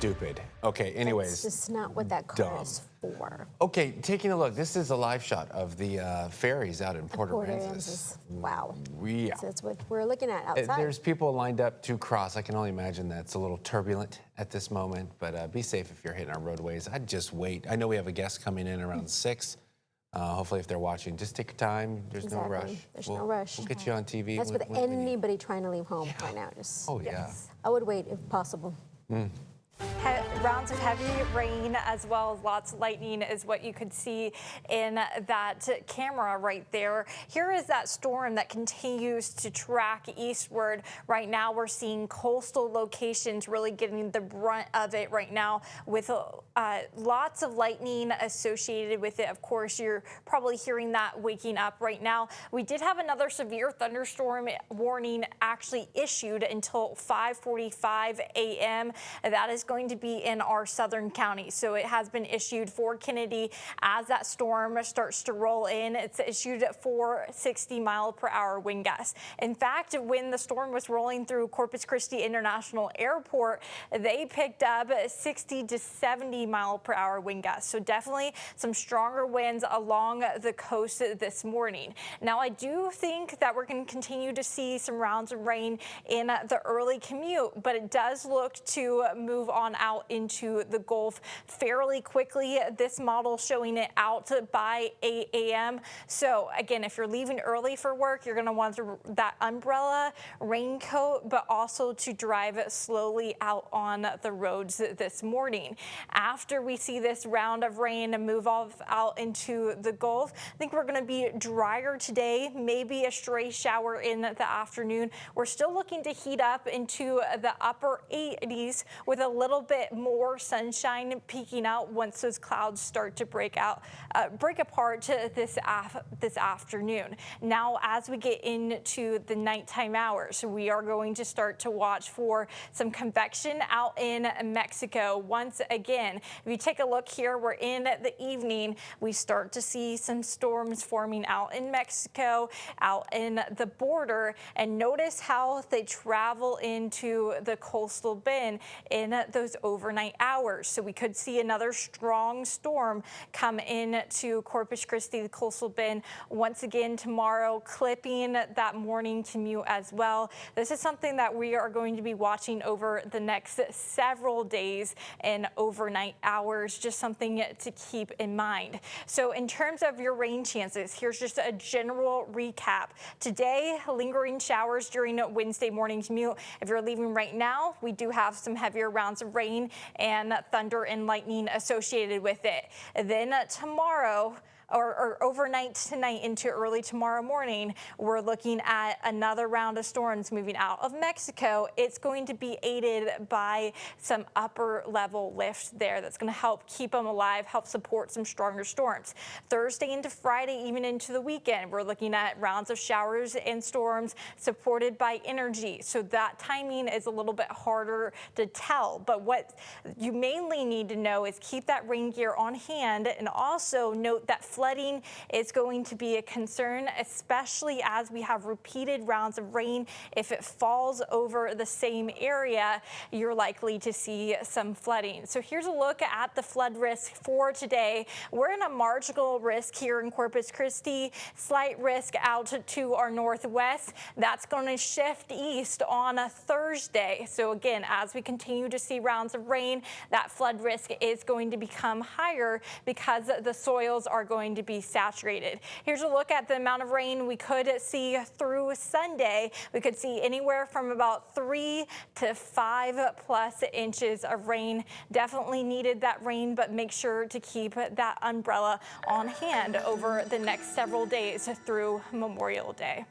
stupid. Okay, anyways. That's just not what that car is for. Okay, taking a look. This is a live shot of the ferries out in Port Aransas. Wow. Yeah. So that's what we're looking at outside. There's people lined up to cross. I can only imagine that it's a little turbulent at this moment, but be safe if you're hitting our roadways. I'd just wait. I know we have a guest coming in around 6. Hopefully, if they're watching, just take your time. There's no rush. There's no rush. We'll get you on TV. That's with anybody trying to leave home right now. Just, I would wait if possible. Rounds of heavy rain as well as lots of lightning is what you could see in that camera right there. Here is that storm that continues to track eastward. Right now we're seeing coastal locations really getting the brunt of it right now with lots of lightning associated with it. Of course, you're probably hearing that waking up right now. We did have another severe thunderstorm warning actually issued until 5:45 a.m. That is going to be in our southern counties. So it has been issued for Kennedy as that storm starts to roll in. It's issued for 60-mile-per-hour wind gusts. In fact, when the storm was rolling through Corpus Christi International Airport, they picked up 60 to 70-mile-per-hour wind gusts. So definitely some stronger winds along the coast this morning. Now, I do think that we're going to continue to see some rounds of rain in the early commute, but it does look to move on out into the Gulf fairly quickly. This model showing it out by 8 a.m. So again, if you're leaving early for work, you're going to want that umbrella, raincoat, but also to drive slowly out on the roads this morning. After we see this round of rain move off out into the Gulf, I think we're going to be drier today, maybe a stray shower in the afternoon. We're still looking to heat up into the upper 80s with a little bit more sunshine peeking out once those clouds start to break apart this afternoon. Now, as we get into the nighttime hours, we are going to start to watch for some convection out in Mexico. Once again, if you take a look here, we're in the evening. We start to see some storms forming out in Mexico, out in the border, and notice how they travel into the coastal bend in those overnight hours. So we could see another strong storm come in to Corpus Christi, the coastal bend once again tomorrow, clipping that morning commute as well. This is something that we are going to be watching over the next several days and overnight hours, just something to keep in mind. So in terms of your rain chances, here's just a general recap. Today, lingering showers during Wednesday morning commute. If you're leaving right now, we do have some heavier rounds of rain and thunder and lightning associated with it. Then tomorrow, or overnight tonight into early tomorrow morning, we're looking at another round of storms moving out of Mexico. It's going to be aided by some upper level lift there that's going to help keep them alive, help support some stronger storms. Thursday into Friday, even into the weekend, we're looking at rounds of showers and storms supported by energy. So that timing is a little bit harder to tell. But what you mainly need to know is keep that rain gear on hand, and also note that flooding is going to be a concern, especially as we have repeated rounds of rain. If it falls over the same area, you're likely to see some flooding. So here's a look at the flood risk for today. We're in a marginal risk here in Corpus Christi, slight risk out to our northwest. That's going to shift east on a Thursday. So again, as we continue to see rounds of rain, that flood risk is going to become higher because the soils are going to be saturated. Here's a look at the amount of rain we could see through Sunday. We could see anywhere from about 3 to 5+ inches of rain. Definitely needed that rain, but make sure to keep that umbrella on hand over the next several days through Memorial Day.